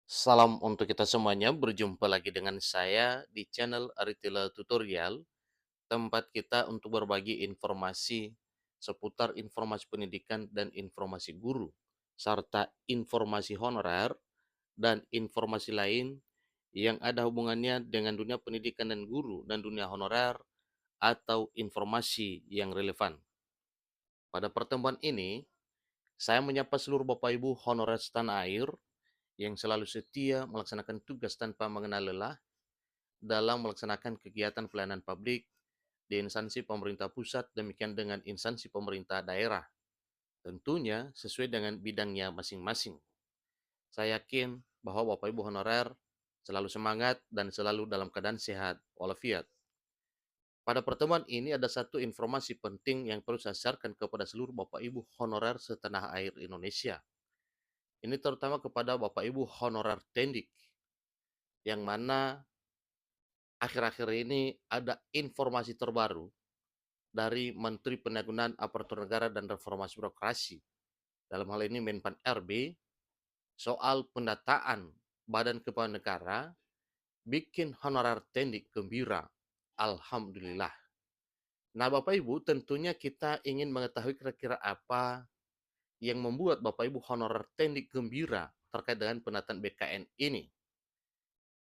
Salam untuk kita semuanya, berjumpa lagi dengan saya di channel Aritila Tutorial, tempat kita untuk berbagi informasi seputar informasi pendidikan dan informasi guru, serta informasi honorer dan informasi lain yang ada hubungannya dengan dunia pendidikan dan guru dan dunia honorer atau informasi yang relevan. Pada pertemuan ini, saya menyapa seluruh Bapak Ibu honorer setanah air yang selalu setia melaksanakan tugas tanpa mengenal lelah dalam melaksanakan kegiatan pelayanan publik di instansi pemerintah pusat, demikian dengan instansi pemerintah daerah, tentunya sesuai dengan bidangnya masing-masing. Saya yakin bahwa Bapak Ibu honorer selalu semangat dan selalu dalam keadaan sehat walafiat. Pada pertemuan ini ada satu informasi penting yang perlu saya sharekan kepada seluruh Bapak Ibu honorer setanah air Indonesia. Ini terutama kepada Bapak Ibu honorer Tendik, yang mana akhir-akhir ini ada informasi terbaru dari Menteri Pendayagunaan Aparatur Negara dan Reformasi Birokrasi, dalam hal ini Menpan RB, soal pendataan Badan Kepegawaian Negara bikin honorer Tendik gembira. Alhamdulillah. Nah, Bapak Ibu, tentunya kita ingin mengetahui kira-kira apa yang membuat Bapak Ibu honorer Tendik gembira terkait dengan pendataan BKN ini.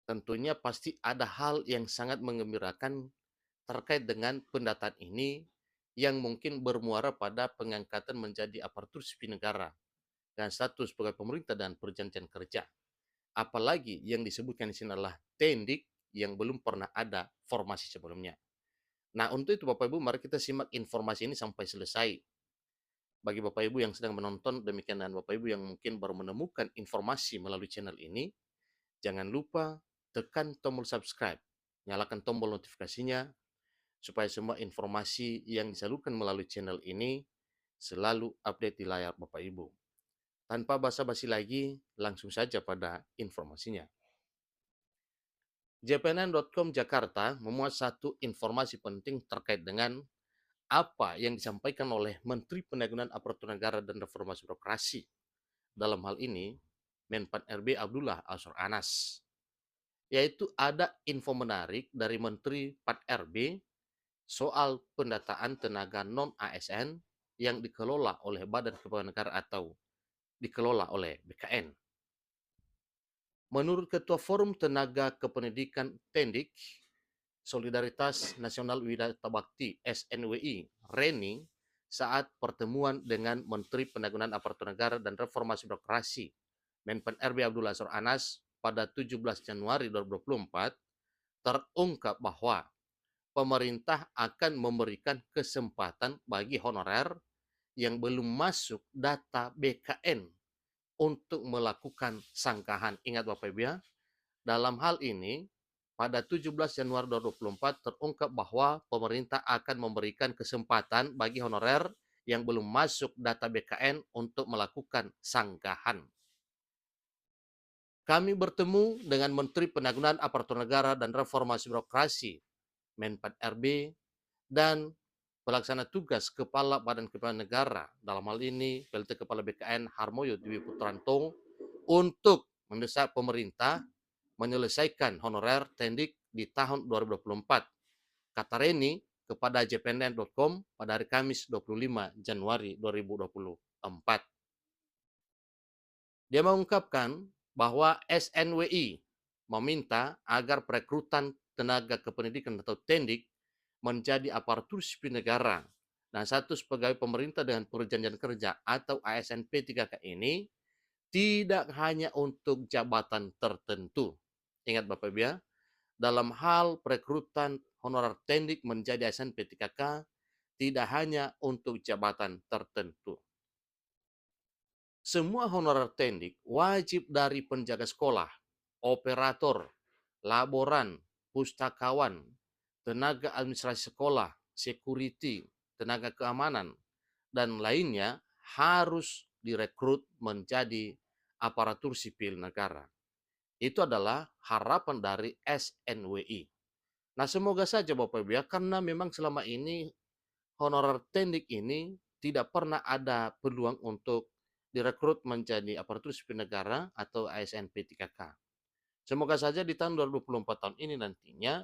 Tentunya pasti ada hal yang sangat menggembirakan terkait dengan pendataan ini yang mungkin bermuara pada pengangkatan menjadi aparatur sipil negara dan status pegawai pemerintah dan perjanjian kerja. Apalagi yang disebutkan di sini adalah tendik yang belum pernah ada formasi sebelumnya. Nah, untuk itu Bapak Ibu, mari kita simak informasi ini sampai selesai. Bagi Bapak Ibu yang sedang menonton, demikian dengan Bapak Ibu yang mungkin baru menemukan informasi melalui channel ini, jangan lupa tekan tombol subscribe, nyalakan tombol notifikasinya, supaya semua informasi yang disalurkan melalui channel ini selalu update di layar Bapak Ibu. Tanpa basa-basi lagi, langsung saja pada informasinya. jpnn.com Jakarta memuat satu informasi penting terkait dengan apa yang disampaikan oleh Menteri Pendayagunaan Aparatur Negara dan Reformasi Birokrasi. Dalam hal ini, Menpan RB Abdullah Azwar Anas. Yaitu ada info menarik dari Menteri PAN RB soal pendataan tenaga non-ASN yang dikelola oleh Badan Kepegawaian Negara atau dikelola oleh BKN. Menurut Ketua Forum Tenaga Kependidikan Tendik, Solidaritas Nasional Widata Bakti SNWI, Reni, saat pertemuan dengan Menteri Pendayagunaan Aparatur Negara dan Reformasi Birokrasi, Menpan RB Abdullah Azwar Anas pada 17 Januari 2024, terungkap bahwa pemerintah akan memberikan kesempatan bagi honorer yang belum masuk data BKN untuk melakukan sangkahan. Ingat Bapak Ibu ya, dalam hal ini pada 17 Januari 2024 terungkap bahwa pemerintah akan memberikan kesempatan bagi honorer yang belum masuk data BKN untuk melakukan sangkahan. Kami bertemu dengan Menteri Pendayagunaan Aparatur Negara dan Reformasi Birokrasi, Menpan RB, dan pelaksana tugas Kepala Badan Kepegawaian Negara, dalam hal ini PLT Kepala BKN Harmoyo Dwi Putranto, untuk mendesak pemerintah menyelesaikan honorer tendik di tahun 2024. Kata Reni kepada jpnn.com pada hari Kamis 25 Januari 2024. Dia mengungkapkan bahwa SNWI meminta agar perekrutan tenaga kependidikan atau tendik menjadi aparatur sipil negara dan status pegawai pemerintah dengan perjanjian kerja atau ASN P3K ini tidak hanya untuk jabatan tertentu. Ingat Bapak Ibu ya, dalam hal perekrutan honorer tendik menjadi ASN P3K tidak hanya untuk jabatan tertentu. Semua honorer tendik wajib dari penjaga sekolah, operator, laboran, pustakawan, tenaga administrasi sekolah, security, tenaga keamanan, dan lainnya harus direkrut menjadi aparatur sipil negara. Itu adalah harapan dari SNWI. Nah, semoga saja Bapak Ibu ya, karena memang selama ini honorer tendik ini tidak pernah ada peluang untuk direkrut menjadi aparatur sipil negara atau ASN P3K. Semoga saja di tahun 2024 tahun ini nantinya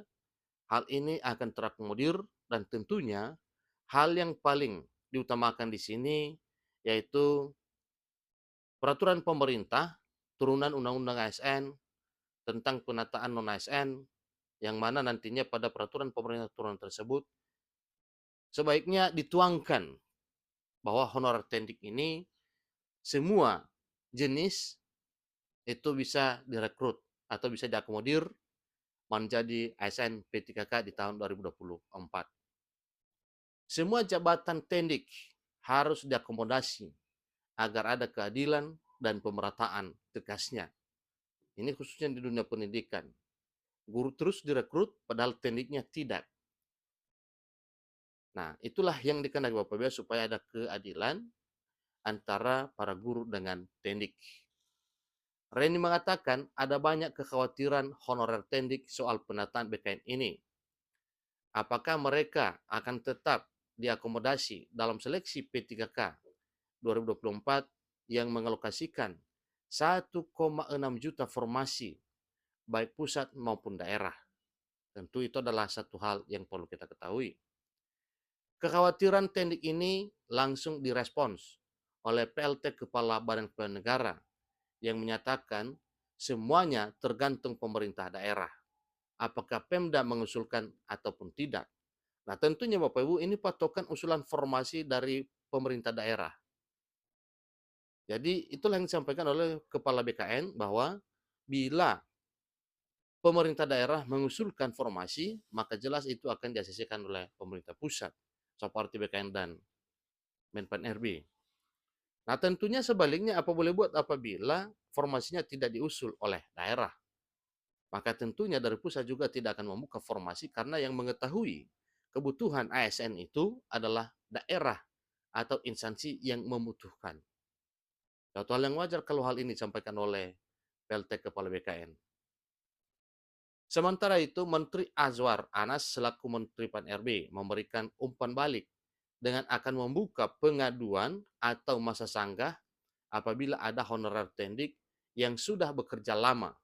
hal ini akan terakomodir, dan tentunya hal yang paling diutamakan di sini yaitu peraturan pemerintah turunan Undang-Undang ASN tentang penataan non-ASN, yang mana nantinya pada peraturan pemerintah turunan tersebut sebaiknya dituangkan bahwa honorer tendik ini semua jenis itu bisa direkrut atau bisa diakomodir menjadi ASN P3K di tahun 2024. Semua jabatan tendik harus diakomodasi agar ada keadilan dan pemerataan, tegasnya. Ini khususnya di dunia pendidikan. Guru terus direkrut padahal tendiknya tidak. Nah, itulah yang dikehendaki Bapak Ibu supaya ada keadilan antara para guru dengan tendik. Reni mengatakan ada banyak kekhawatiran honorer tendik soal penataan BKN ini. Apakah mereka akan tetap diakomodasi dalam seleksi P3K 2024 yang mengalokasikan 1,6 juta formasi baik pusat maupun daerah. Tentu itu adalah satu hal yang perlu kita ketahui. Kekhawatiran tendik ini langsung direspons oleh PLT Kepala Badan Kepegawaian Negara yang menyatakan semuanya tergantung pemerintah daerah. Apakah Pemda mengusulkan ataupun tidak. Nah, tentunya Bapak Ibu ini patokan usulan formasi dari pemerintah daerah. Jadi itulah yang disampaikan oleh Kepala BKN bahwa bila pemerintah daerah mengusulkan formasi, maka jelas itu akan diasesikan oleh pemerintah pusat, seperti BKN dan Menpan RB. Nah, tentunya sebaliknya apa boleh buat apabila formasinya tidak diusul oleh daerah. Maka tentunya dari pusat juga tidak akan membuka formasi karena yang mengetahui kebutuhan ASN itu adalah daerah atau instansi yang membutuhkan. Suatu hal yang wajar kalau hal ini disampaikan oleh PLT Kepala BKN. Sementara itu, Menteri Azwar Anas selaku Menteri Pan-RB memberikan umpan balik dengan akan membuka pengaduan atau masa sanggah apabila ada honorer tendik yang sudah bekerja lama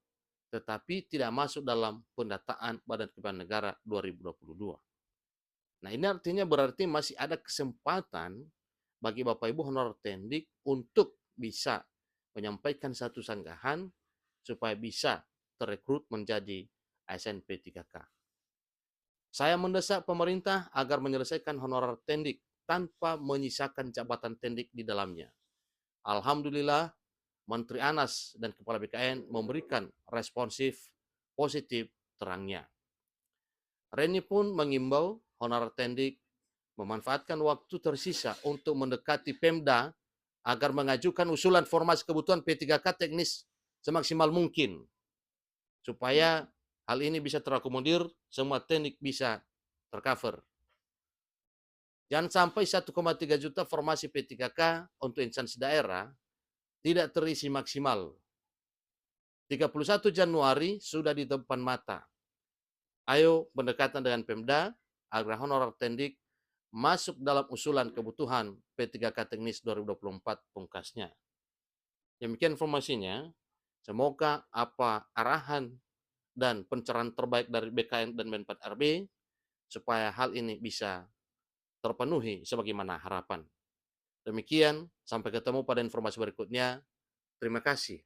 tetapi tidak masuk dalam pendataan Badan Kepegawaian Negara 2022. Nah, ini artinya berarti masih ada kesempatan bagi Bapak Ibu honorer tendik untuk bisa menyampaikan satu sanggahan supaya bisa terekrut menjadi ASN P3K. Saya mendesak pemerintah agar menyelesaikan honorer tendik tanpa menyisakan jabatan tendik di dalamnya. Alhamdulillah, Menteri Anas dan Kepala BKN memberikan responsif positif terangnya. Reni pun mengimbau honorer tendik memanfaatkan waktu tersisa untuk mendekati Pemda agar mengajukan usulan formasi kebutuhan P3K teknis semaksimal mungkin supaya hal ini bisa terakomodir, semua teknik bisa tercover. Jangan sampai 1,3 juta formasi P3K untuk instansi daerah tidak terisi maksimal. 31 Januari sudah di depan mata. Ayo pendekatan dengan Pemda agar honorer tendik masuk dalam usulan kebutuhan P3K teknis 2024 pungkasnya. Demikian informasinya. Semoga apa arahan dan pencerahan terbaik dari BKN dan Menpan RB supaya hal ini bisa terpenuhi sebagaimana harapan. Demikian, sampai ketemu pada informasi berikutnya. Terima kasih.